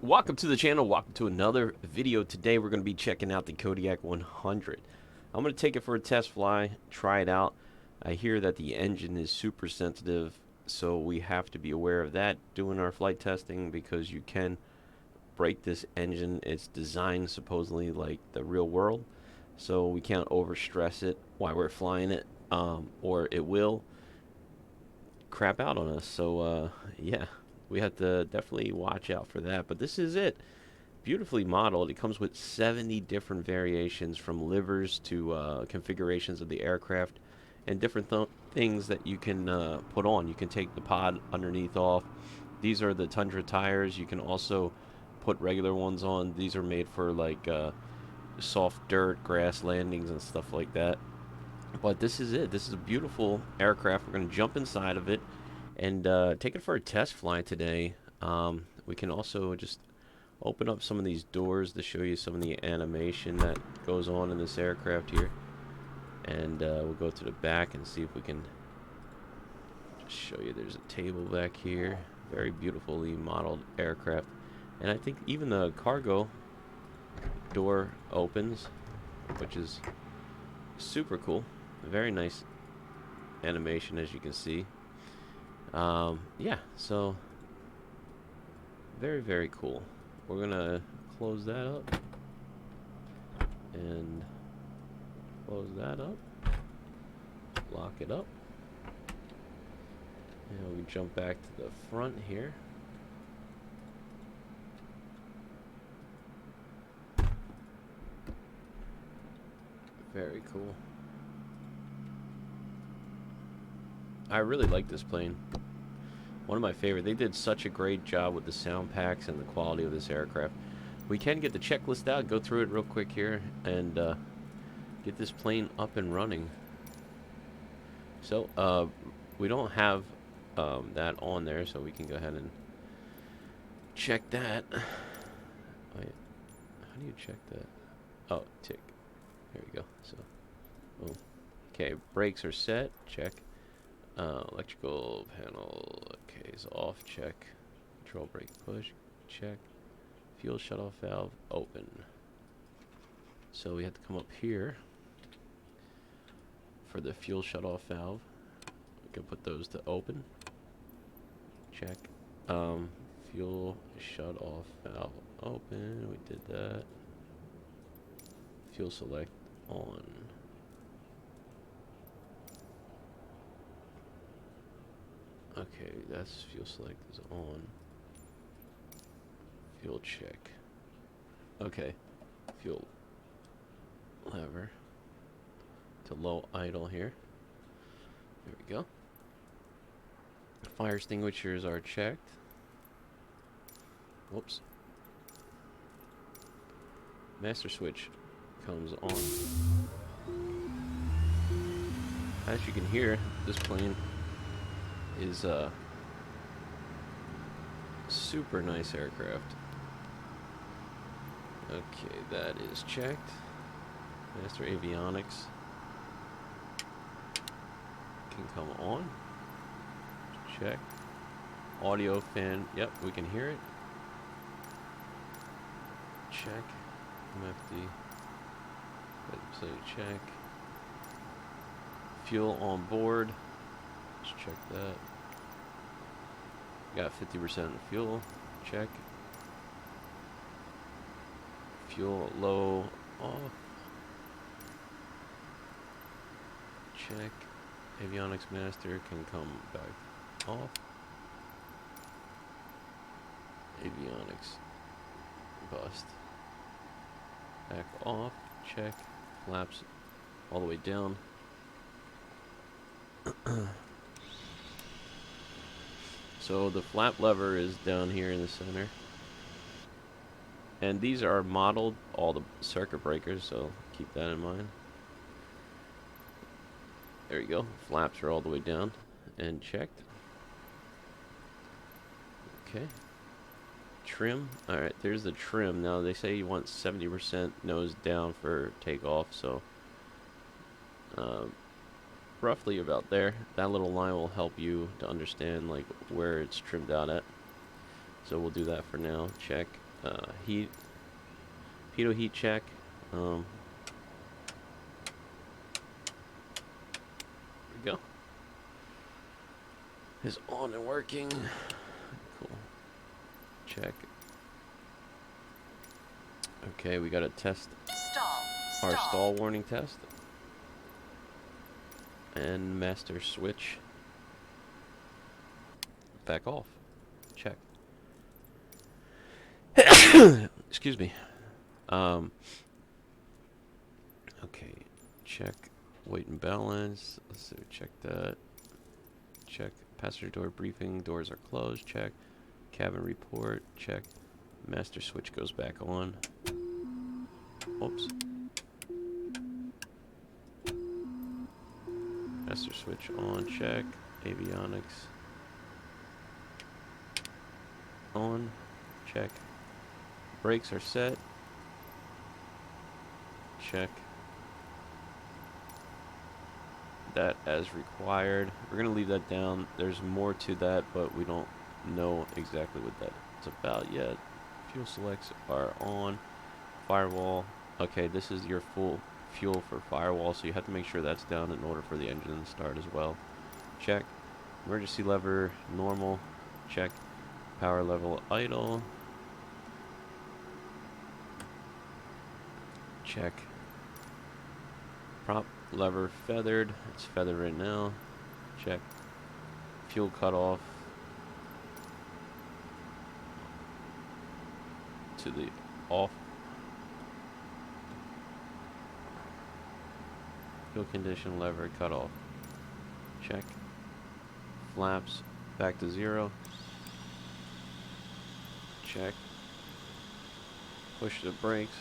Welcome to the channel. Welcome to another video. Today we're going to be checking out the Kodiak 100. I'm going to take it for a test fly, try it out. I hear that the engine is super sensitive, so we have to be aware of that doing our flight testing because you can break this engine. It's designed supposedly like the real world, so we can't overstress it while we're flying it, or it will crap out on us. So yeah, we have to definitely watch out for that. But this is it. Beautifully modeled. It comes with 70 different variations from livers to configurations of the aircraft and different things that you can put on. You can take the pod underneath off. These are the Tundra tires. You can also put regular ones on. These are made for like soft dirt, grass landings, and stuff like that. But this is it. This is a beautiful aircraft. We're going to jump inside of it and take it for a test flight today. We can also just open up some of these doors to show you some of the animation that goes on in this aircraft here. And we'll go to the back and see if we can just show you. There's a table back here. Very beautifully modeled aircraft. And I think even the cargo door opens, which is super cool. Very nice animation, as you can see. Yeah, so very, very cool. We're gonna close that up and close that up, lock it up, and we jump back to the front here. Very cool. I really like this plane. One of my favorite. They did such a great job with the sound packs and the quality of this aircraft. We can get the checklist out, go through it real quick here, and get this plane up and running. So we don't have that on there, so we can go ahead and check that. Wait, how do you check that? Oh, tick. There we go. So, boom. Okay, brakes are set. Check. Electrical panel, okay, is off, check. Control brake push, check. Fuel shutoff valve, open. So we have to come up here for the fuel shutoff valve. We can put those to open. Check. Fuel shutoff valve, open. We did that. Fuel select, on. Okay, that's fuel select is on. Fuel check. Okay, fuel lever to low idle here. There we go. Fire extinguishers are checked. Whoops. Master switch comes on. As you can hear, this plane is a super nice aircraft. Okay, that is checked. Master avionics can come on. Check. Audio fan, yep, we can hear it. Check. MFD. Let's say check. Fuel on board. Let's check that. Got 50% fuel. Check. Fuel low off. Check. Avionics master can come back off. Avionics bust. Back off. Check. Flaps all the way down. So the flap lever is down here in the center. And these are modeled, all the circuit breakers, so keep that in mind. There you go. Flaps are all the way down and checked. Okay. Trim. Alright, there's the trim. Now they say you want 70% nose down for takeoff, so roughly about there. That little line will help you to understand like where it's trimmed out at. So we'll do that for now. Check. Heat, pitot heat check. There we go. Is on and working. Cool. Check. Okay, we got to test our stall warning test. And master switch. Back off. Check. Excuse me. Okay. Check weight and balance. Let's see. Check that. Check passenger door briefing. Doors are closed. Check. Cabin report. Check. Master switch goes back on. Oops. Master switch on. Check. Avionics on. Check. Brakes are set. Check. That as required. We're going to leave that down. There's more to that, but we don't know exactly what that's about yet. Fuel selects are on. Firewall. Okay, this is your full fuel for firewall, so you have to make sure that's down in order for the engine to start as well. Check. Emergency lever normal. Check. Power level idle. Check. Prop lever feathered. It's feathered right now. Check. Fuel cutoff to the off. Fuel condition lever cutoff. Check. Flaps back to 0. Check. Push the brakes.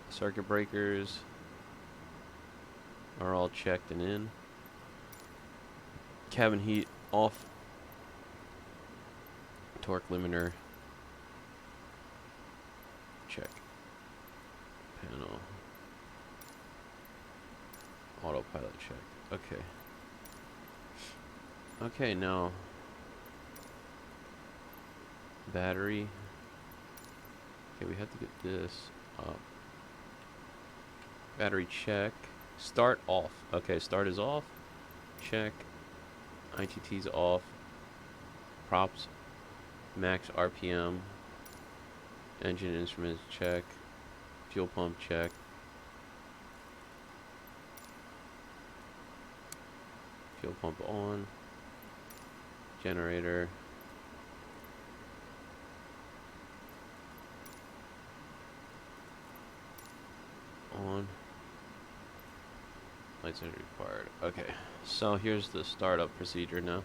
Circuit breakers are all checked and in. Cabin heat off. Torque limiter. Check. Panel. Autopilot check. Okay. Okay, now battery. Okay, we have to get this up. Battery check. Start off. Okay, start is off. Check. ITT's off. Props. Max RPM. Engine instruments check. Fuel pump check. Fuel pump on. Generator. On. Lights are required. Okay, so here's the startup procedure now.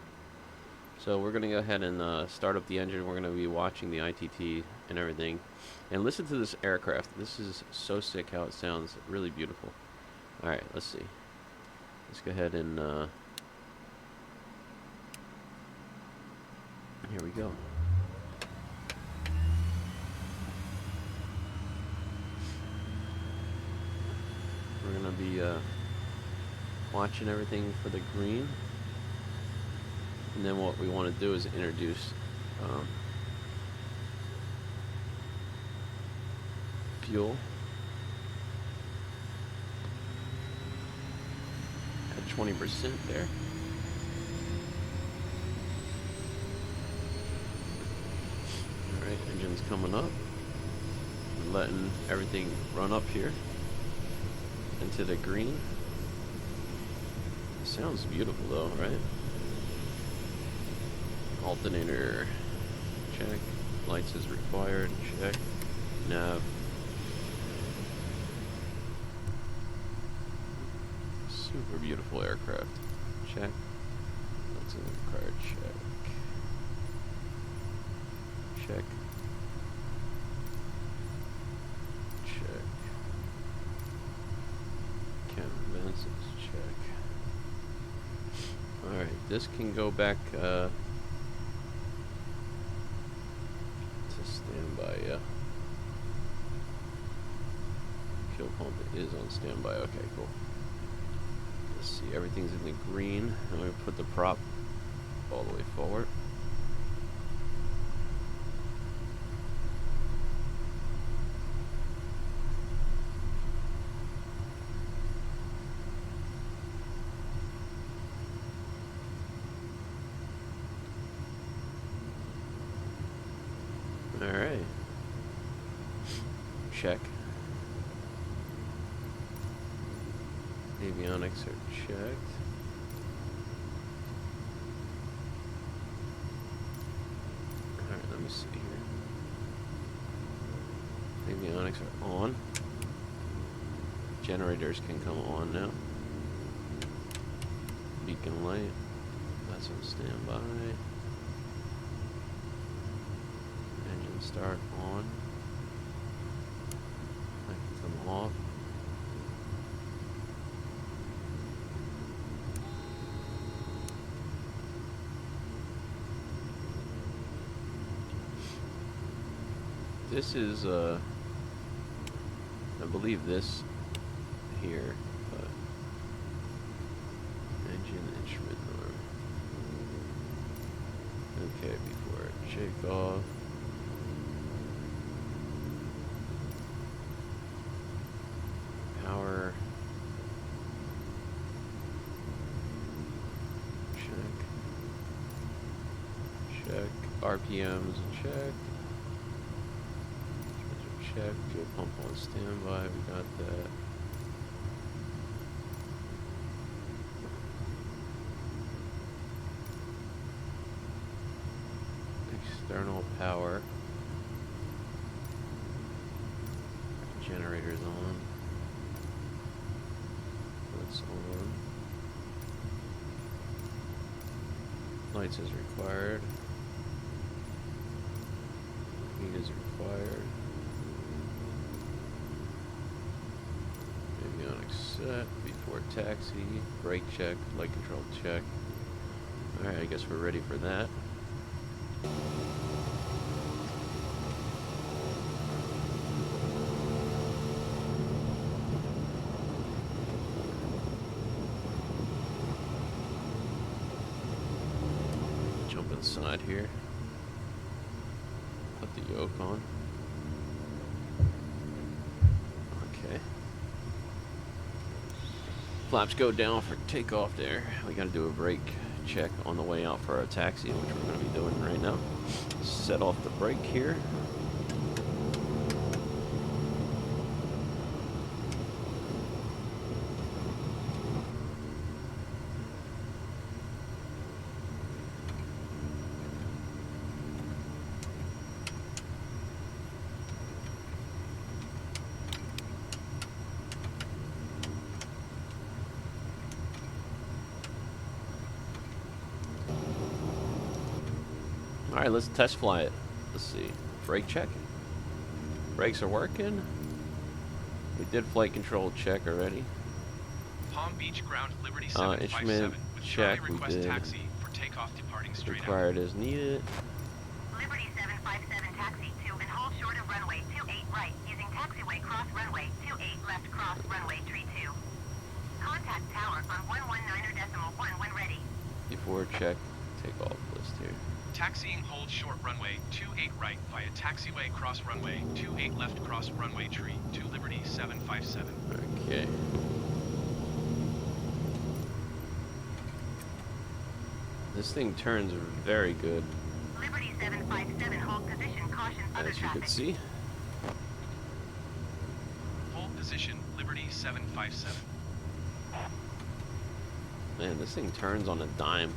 So we're gonna go ahead and start up the engine. We're gonna be watching the ITT and everything, and listen to this aircraft. This is so sick how it sounds. Really beautiful. All right, let's see. Let's go ahead and here we go. We're gonna be watching everything for the green, and then what we want to do is introduce fuel at 20% there. Alright, engine's coming up. We're letting everything run up here into the green. Sounds beautiful though, right? Alternator check. Lights is required, check. Nav. Super beautiful aircraft. Check. Lights is required, check. Check. Check. Cabin vents, check. Alright, this can go back to standby, yeah. Fuel pump is on standby, okay, cool. Let's see, everything's in the green. I'm going to put the prop all the way forward. Alright. Check. Avionics are checked. Alright, let me see here. Avionics are on. Generators can come on now. Beacon light. That's on standby. Engine start on. That can come off. This is, I believe this here, but engine instrument norm. Okay, before shake off. Power. Check. Check. RPMs check. Check. Fuel pump on standby. We got that. External power. Generators on. That's on. Lights is required. Heat is required. Avionics set. Before taxi. Brake check. Light control check. Alright, I guess we're ready for that. Jump inside here. Put the yoke on. Okay. Flaps go down for takeoff there. We gotta do a brake check on the way out for our taxi, which we're gonna be doing right now. Set off the brake here. Alright, let's test fly it. Let's see. Brake check. Brakes are working. We did flight control check already. Palm Beach ground Liberty 757 instrument with check Charlie we request did. taxi for takeoff departing straight Required as needed. Liberty 757 taxi to and hold short of runway 28 right using taxiway cross runway 28 left cross runway tree 2. Contact tower on 119.1 when ready. Before check takeoff list here. Taxiing hold short runway 28 right via taxiway cross runway 28 left cross runway tree to Liberty 757. Okay. This thing turns very good, Liberty 757 hold position caution other as you traffic. can see. Hold position Liberty 757. Man, this thing turns on a dime.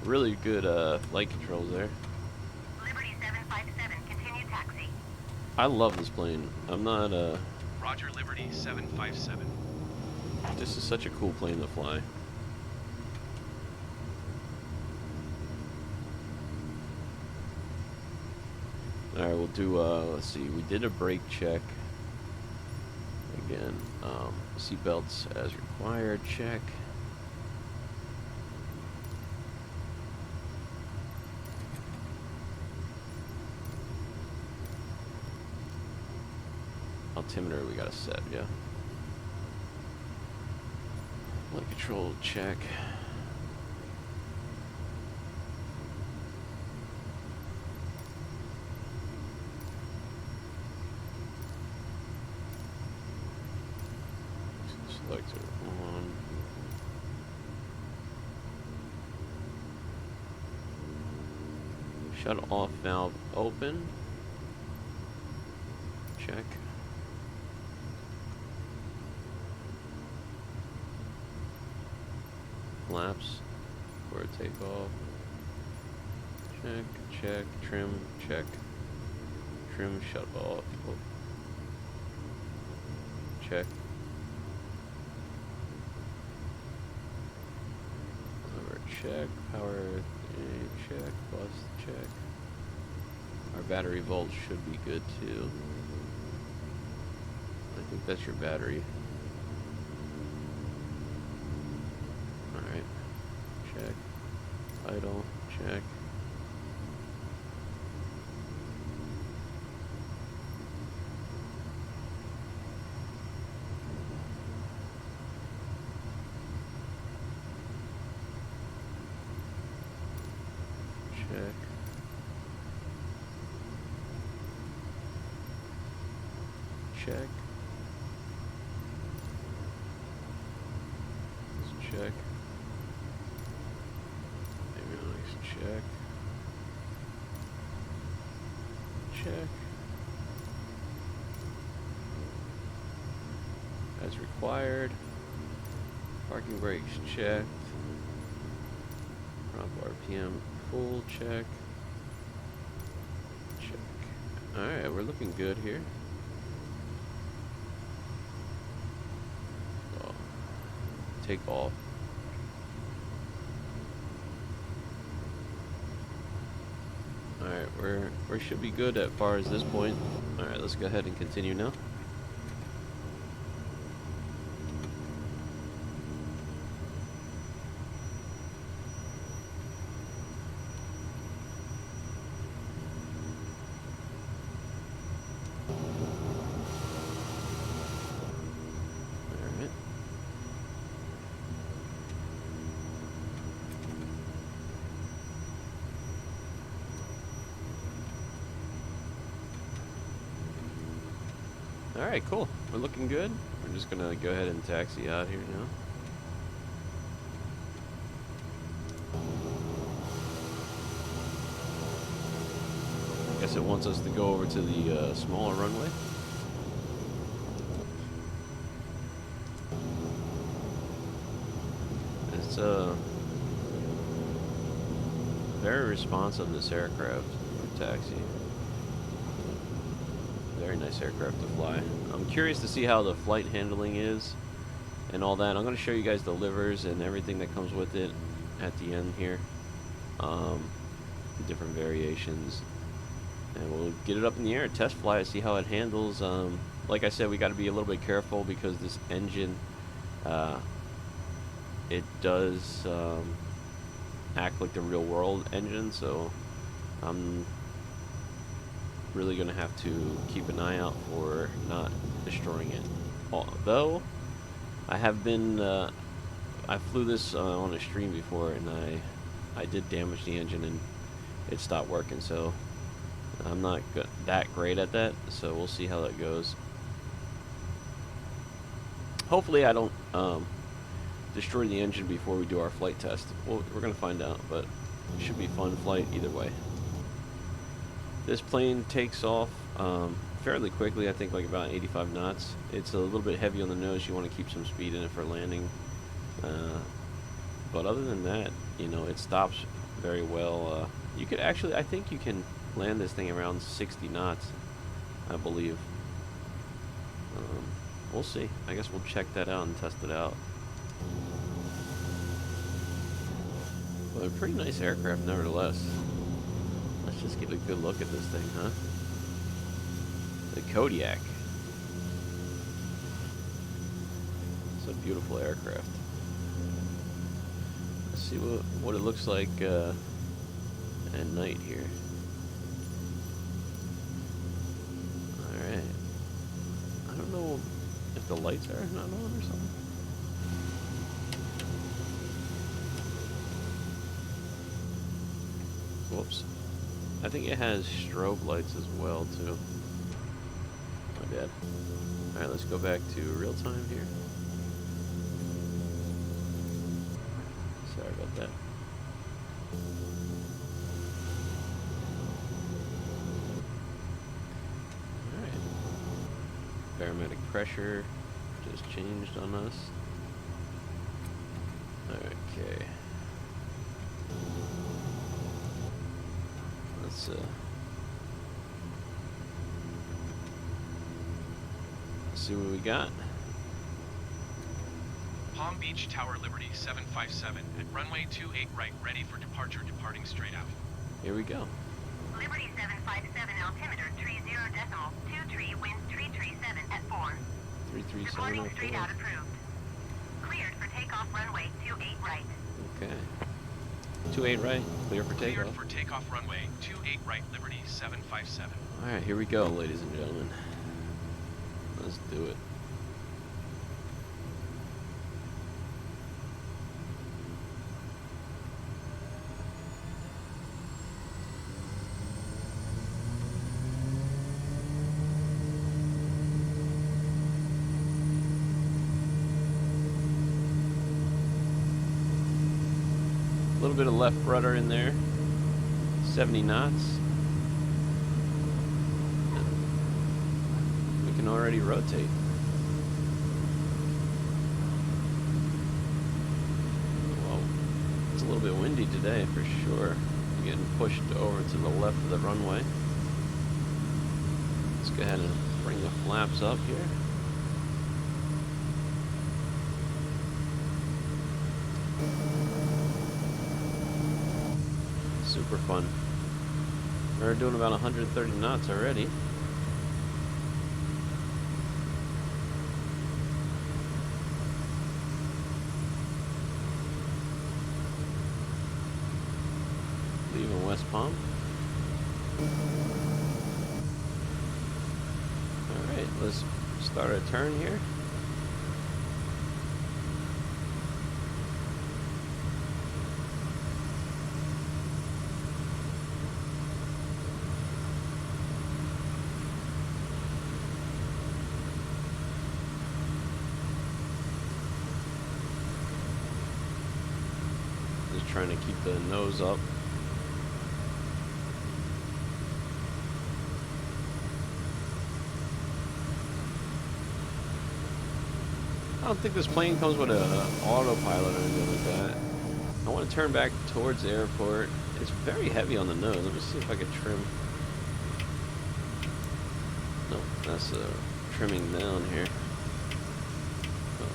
Really good flight controls there. Liberty 757 continue taxi. I love this plane. I'm not Roger Liberty 757. this is such a cool plane to fly. Alright, we'll do let's see, we did a brake check. Again, seatbelts as required check. Altimeter we gotta set, yeah. Flight control check. Selector on. Shut off valve open. Check. Flaps for takeoff. Check, check, trim, check. Trim, shut off. Oh. Check. Power check, power check, bus check. Our battery volt should be good too. I think that's your battery. Alright. Check. Idle, check. Check. Check. Let's check. Avionics, check. Check. As required. Parking brakes checked. Prompt RPM full check. Check. Alright, we're looking good here. So, take off. Alright, we should be good as far as this point. Alright, let's go ahead and continue now. Alright. Alright, cool. We're looking good. We're just gonna go ahead and taxi out here now. I guess it wants us to go over to the smaller runway. It's very responsive, this aircraft for taxi. Very nice aircraft to fly. I'm curious to see how the flight handling is and all that. I'm going to show you guys the livers and everything that comes with it at the end here. Different variations. And we'll get it up in the air, test fly it, see how it handles. Like I said, we got to be a little bit careful because this engine, it does act like the real world engine, so I'm really gonna have to keep an eye out for not destroying it. Although I have been I flew this on a stream before, and I did damage the engine and it stopped working, so I'm not that great at that, so we'll see how that goes. Hopefully I don't destroy the engine before we do our flight test. We're gonna find out, but it should be a fun flight either way. This plane takes off fairly quickly, I think like about 85 knots. It's a little bit heavy on the nose. You want to keep some speed in it for landing. But other than that, you know, it stops very well. You could actually, I think you can land this thing around 60 knots, I believe. We'll see. I guess we'll check that out and test it out. Well, a pretty nice aircraft nevertheless. Let's just get a good look at this thing, huh? The Kodiak. It's a beautiful aircraft. Let's see what it looks like at night here. Alright. I don't know if the lights are not on or something. Whoops. I think it has strobe lights as well, too. My bad. Alright, let's go back to real time here. Sorry about that. Alright. Barometric pressure just changed on us. Okay. Let's see what we got. Palm Beach Tower Liberty 757 at runway 28 right, ready for departure, departing straight out. Here we go. Liberty 757 altimeter, tree 0.2 wind 337 at 4. 337 Departing on straight 4. out approved. Cleared for takeoff runway 28 right. Okay. 28 right, clear for Cleared takeoff. for takeoff runway 28 right, Liberty 757. Alright, here we go, ladies and gentlemen. Let's do it. A little bit of left rudder in there. 70 knots. We can already rotate. Whoa. It's a little bit windy today for sure. We're getting pushed over to the left of the runway. Let's go ahead and bring the flaps up here. Super fun. We're doing about 130 knots already. Leaving West Palm. Alright, let's start a turn here. Just trying to keep the nose up. I don't think this plane comes with an autopilot or anything like that. I want to turn back towards the airport. It's very heavy on the nose. Let me see if I can trim. No, that's trimming down here. Oh.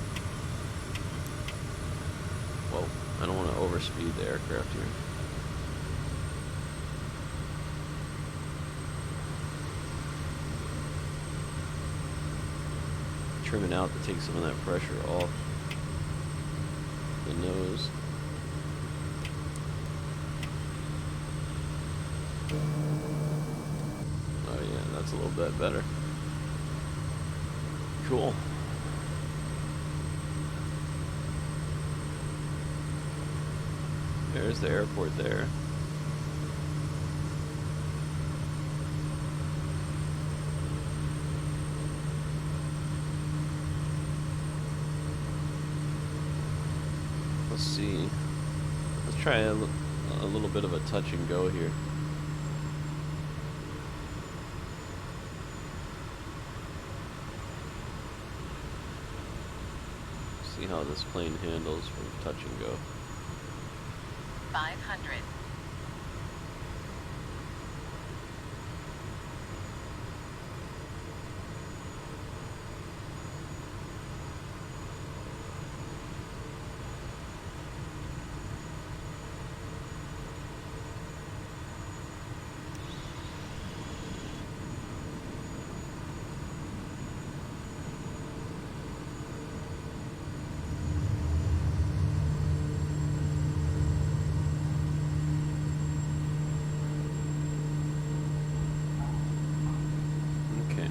Whoa, I don't want to overspeed the aircraft here. Trim it out to take some of that pressure off the nose. Oh yeah, that's a little bit better. Cool. There's the airport there. Let's see. Let's try a little bit of a touch and go here. See how this plane handles from touch and go. 500. Okay.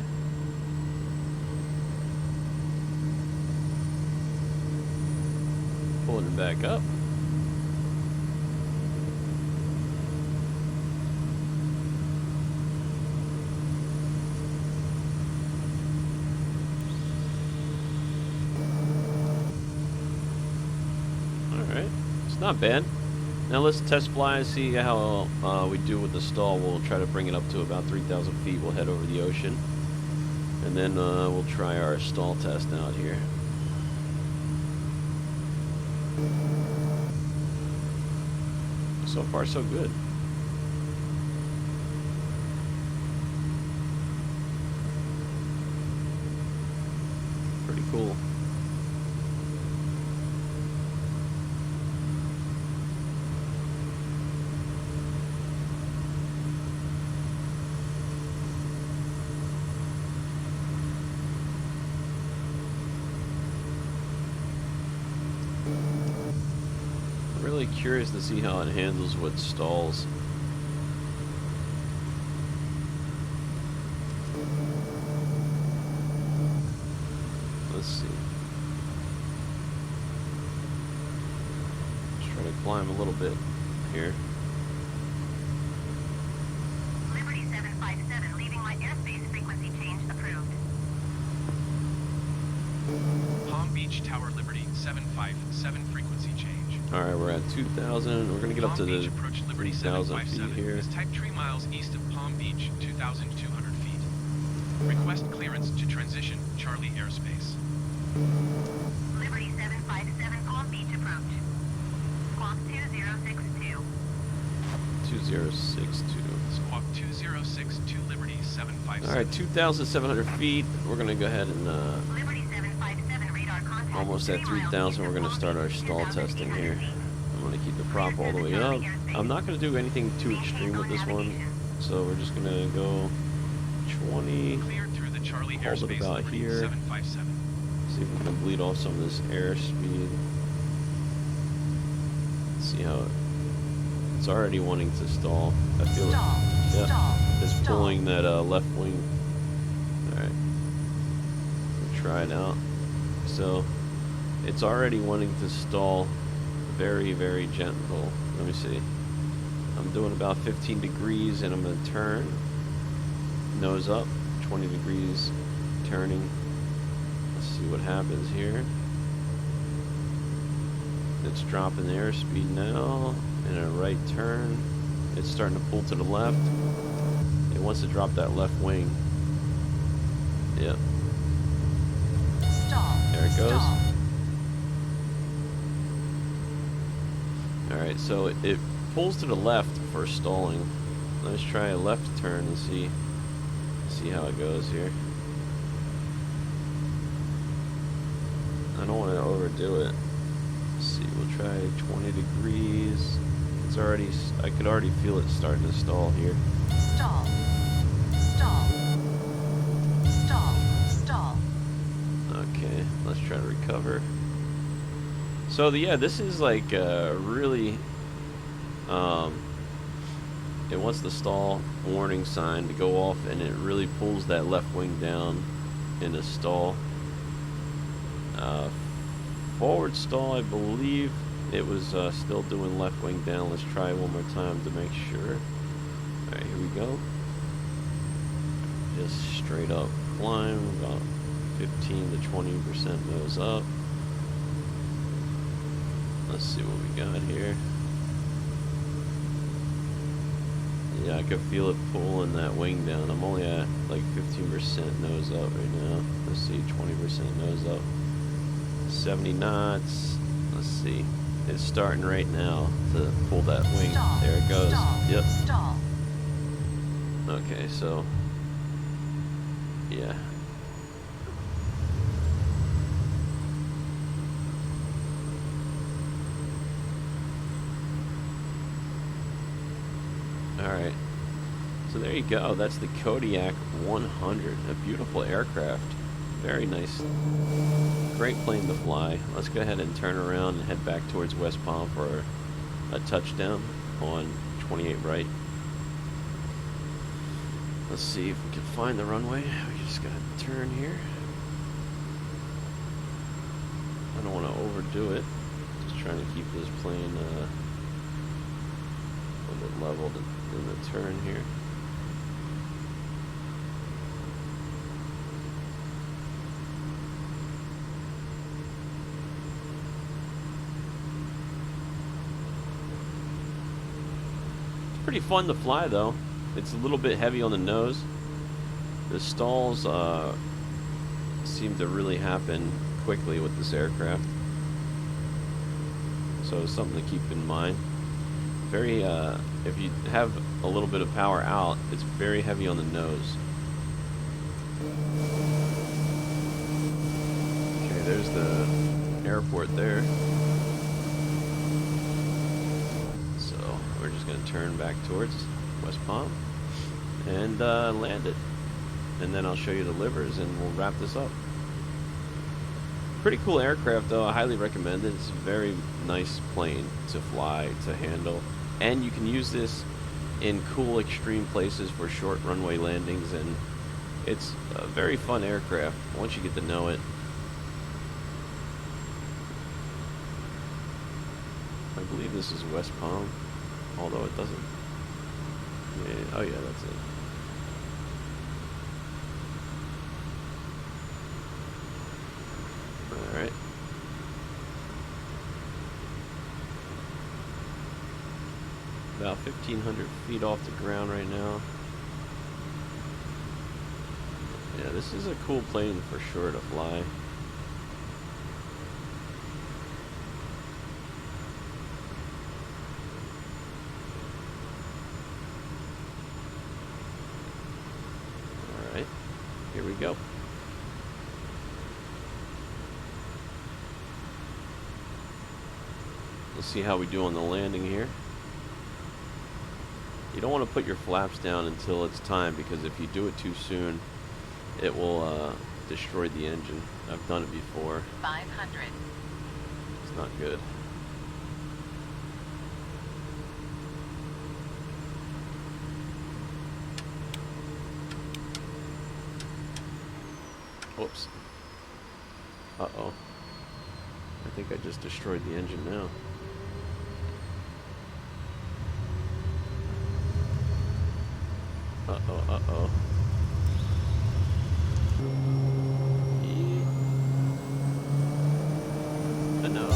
Pulling it back up. Alright, it's not bad. Now let's test fly and see how we do with the stall. We'll try to bring it up to about 3,000 feet. We'll head over the ocean. And then we'll try our stall test out here. So far, so good. Pretty cool. I'm really curious to see how it handles with stalls. Let's see. Let's try to climb a little bit here. Liberty 757 leaving my airspace, frequency change approved. Palm Beach Tower Liberty 757 frequency change. Alright, we're at 2,000. We're going to get up to the 3,000 feet here. Is type 3 miles east of Palm Beach, 2,200 feet. Request clearance to transition Charlie airspace. Liberty 757 Palm Beach approach. Squawk 2062. 2062. Squawk 2062 Liberty 757. Alright, 2,700 feet. We're going to go ahead and Liberty 757 radar contact. almost at 3,000. We're going to start our stall testing here. I'm going to keep the prop all the way up. I'm not going to do anything too extreme with this one, so we're just going to go 20. Cleared through the Charlie Hold it airspace about Liberty here. 757. See if we can bleed off some of this airspeed. See how it's already wanting to stall. I feel it. Yep. It's pulling that left wing. Alright. We'll try it out. So it's already wanting to stall very, very gentle. Let me see. I'm doing about 15 degrees and I'm going to turn. Nose up. 20 degrees. Turning. Let's see what happens here. It's dropping the airspeed now. In a right turn. It's starting to pull to the left. It wants to drop that left wing. Yep. There it goes. Alright, so it pulls to the left for stalling. Let's try a left turn and see how it goes here. I don't want to overdo it. Let's see, we'll try 20 degrees. It's already, I could already feel it starting to stall here. Stall. Stall. Stall. Stall. Okay, let's try to recover. So yeah, this is like really, it wants the stall warning sign to go off, and it really pulls that left wing down in a stall. Forward stall, I believe it was still doing left wing down. Let's try one more time to make sure. Alright, here we go. Just straight up climb, about 15 to 20% nose up. Let's see what we got here. Yeah, I can feel it pulling that wing down. I'm only at like 15% nose up right now. Let's see, 20% nose up. 70 knots. Let's see. It's starting right now to pull that wing. Stall. There it goes. Stall. Yep. Stall. Okay, so yeah. Alright. So there you go. That's the Kodiak 100. A beautiful aircraft. Very nice. Great plane to fly. Let's go ahead and turn around and head back towards West Palm for a touchdown on 28 right. Let's see if we can find the runway. We just gotta turn here. I don't want to overdo it. Just trying to keep this plane a little bit leveled in the turn here. It's pretty fun to fly though. It's a little bit heavy on the nose. The stalls seem to really happen quickly with this aircraft, so it's something to keep in mind. Very, if you have a little bit of power out, it's very heavy on the nose. Okay, there's the airport there. So we're just going to turn back towards West Palm and land it. And then I'll show you the livers and we'll wrap this up. Pretty cool aircraft though, I highly recommend it. It's a very nice plane to fly, to handle. And you can use this in cool extreme places for short runway landings, and it's a very fun aircraft once you get to know it. I believe this is West Palm, although it doesn't. Yeah, oh yeah, that's it. Alright. About 1,500 feet off the ground right now. Yeah, this is a cool plane for sure to fly. Alright, here we go. Let's see how we do on the landing here. You don't want to put your flaps down until it's time, because if you do it too soon, it will destroy the engine. I've done it before. 500. It's not good. Whoops. Uh-oh. I think I just destroyed the engine now. Uh-oh, uh-oh. No.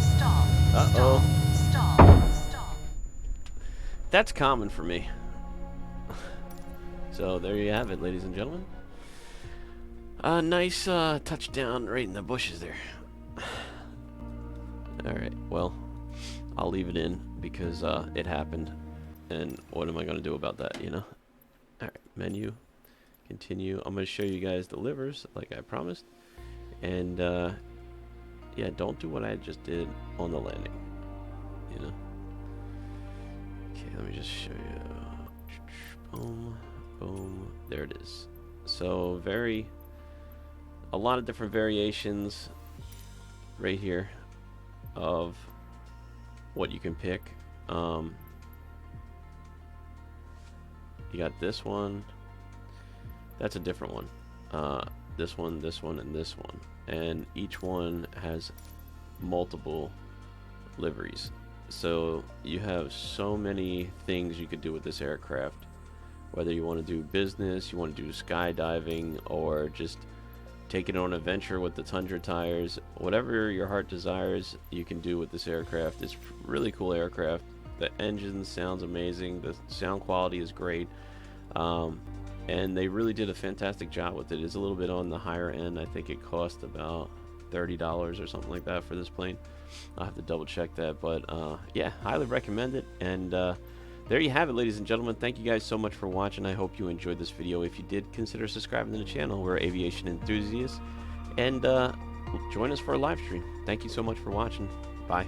Stop. Uh-oh. Stop. That's common for me. So there you have it, ladies and gentlemen. A nice touchdown right in the bushes there. Alright, well, I'll leave it in because it happened. And what am I going to do about that, you know? Alright, menu, continue. I'm going to show you guys the livers like I promised. And yeah, don't do what I just did on the landing, you know? Okay, let me just show you. Boom, boom, there it is. So a lot of different variations right here of what you can pick. You got this one. That's a different one. This one, and this one. And each one has multiple liveries. So you have so many things you could do with this aircraft. Whether you want to do business, you want to do skydiving, or just take it on an adventure with the Tundra Tyres. Whatever your heart desires, you can do with this aircraft. It's a really cool aircraft. The engine sounds amazing. The sound quality is great. And they really did a fantastic job with it. It's a little bit on the higher end. I think it cost about $30 or something like that for this plane. I'll have to double check that. But yeah, highly recommend it. And there you have it, ladies and gentlemen. Thank you guys so much for watching. I hope you enjoyed this video. If you did, consider subscribing to the channel. We're aviation enthusiasts. And join us for a live stream. Thank you so much for watching. Bye.